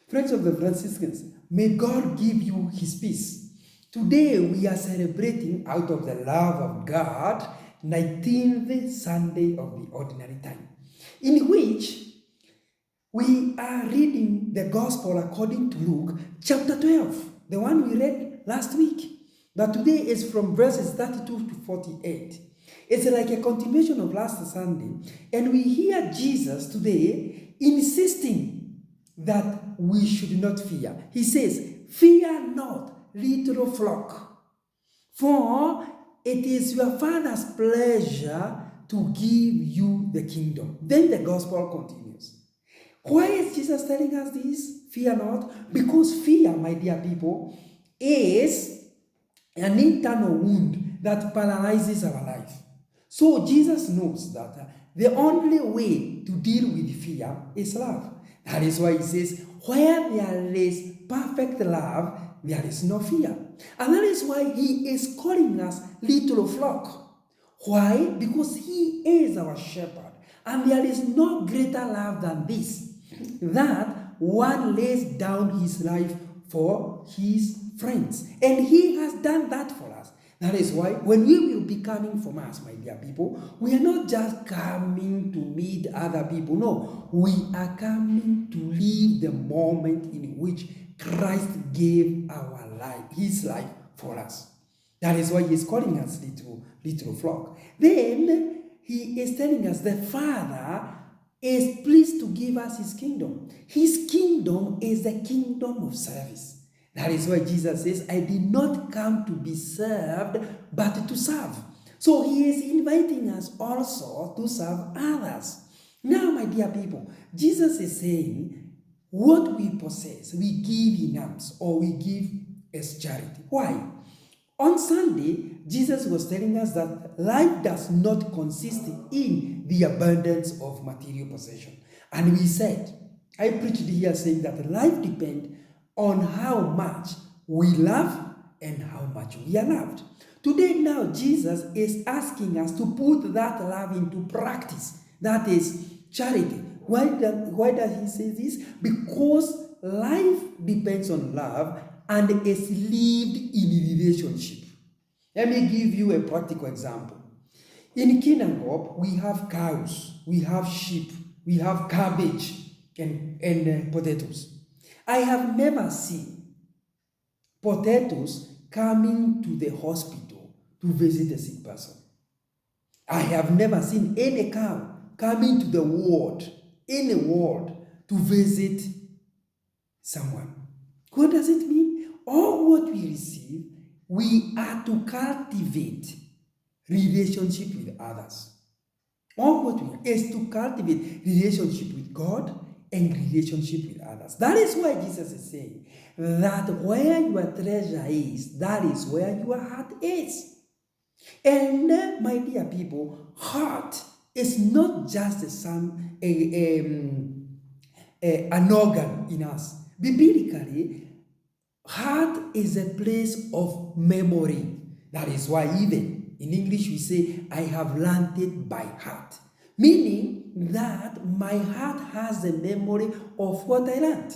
Friends of the Franciscans, may God give you his peace. Today we are celebrating out of the love of God 19th Sunday of the Ordinary Time, in which we are reading the Gospel according to Luke chapter 12, the one we read last week. But today is from verses 32 to 48. It's like a continuation of last Sunday, and we hear Jesus today insisting that we should not fear. He says, "Fear not, little flock, for it is your Father's pleasure to give you the kingdom." Then the gospel continues. Why is Jesus telling us this? Fear not. Because fear, my dear people, is an internal wound that paralyzes our life. So Jesus knows that the only way to deal with fear is love. That is why he says, where there is perfect love, there is no fear. And that is why he is calling us little flock. Why? Because he is our shepherd. And there is no greater love than this, that one lays down his life for his friends. And he has done that for us. That is why when we will be coming from us, my dear people, we are not just coming to meet other people. No, we are coming to live the moment in which Christ gave our life, his life for us. That is why he is calling us little flock. Then he is telling us the Father is pleased to give us his kingdom. His kingdom is the kingdom of service. That is why Jesus says, I did not come to be served, but to serve. So he is inviting us also to serve others. Now, my dear people, Jesus is saying, what we possess, we give in alms, or we give as charity. Why? On Sunday, Jesus was telling us that life does not consist in the abundance of material possession. And we said, I preached here saying that life depends on how much we love and how much we are loved. Today now, Jesus is asking us to put that love into practice. That is charity. Why does he say this? Because life depends on love and is lived in relationship. Let me give you a practical example. In Kinangop, we have cows, we have sheep, we have cabbage and potatoes. I have never seen potatoes coming to the hospital to visit a sick person. I have never seen any cow coming to the ward, any ward, to visit someone. What does it mean? All what we receive, we are to cultivate relationship with others. All what we is to cultivate relationship with God and relationship with others. That is why Jesus is saying that where your treasure is, that is where your heart is. And my dear people, heart is not just an organ in us. Biblically, heart is a place of memory. That is why even in English we say, I have learned it by heart. Meaning that my heart has a memory of what I learned.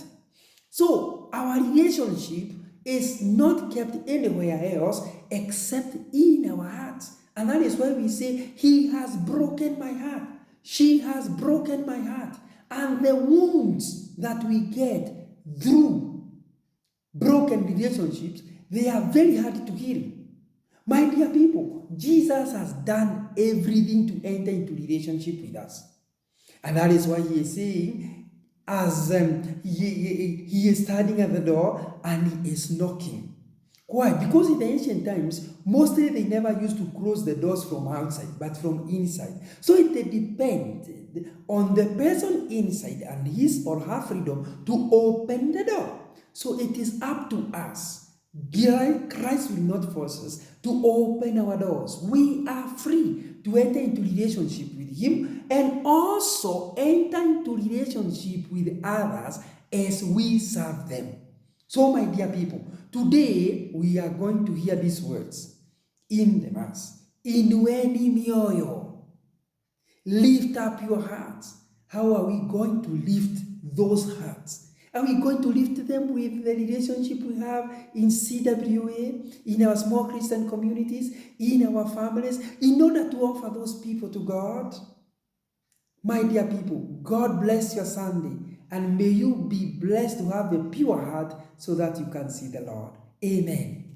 So our relationship is not kept anywhere else except in our hearts. And that is why we say, he has broken my heart. She has broken my heart. And the wounds that we get through broken relationships, they are very hard to heal. My dear people, Jesus has done everything to enter into relationship with us. And that is why he is saying, as he is standing at the door and he is knocking. Why? Because in the ancient times, mostly they never used to close the doors from outside, but from inside. So it depended on the person inside and his or her freedom to open the door. So it is up to us. Christ will not force us to open our doors. We are free to enter into relationship with him and also enter into relationship with others as we serve them. So, my dear people, today we are going to hear these words in the Mass. Inueni mioyo. Lift up your hearts. How are we going to lift those hearts? Are we going to lift them with the relationship we have in CWA, in our small Christian communities, in our families, in order to offer those people to God? My dear people, God bless your Sunday, and may you be blessed to have a pure heart so that you can see the Lord. Amen.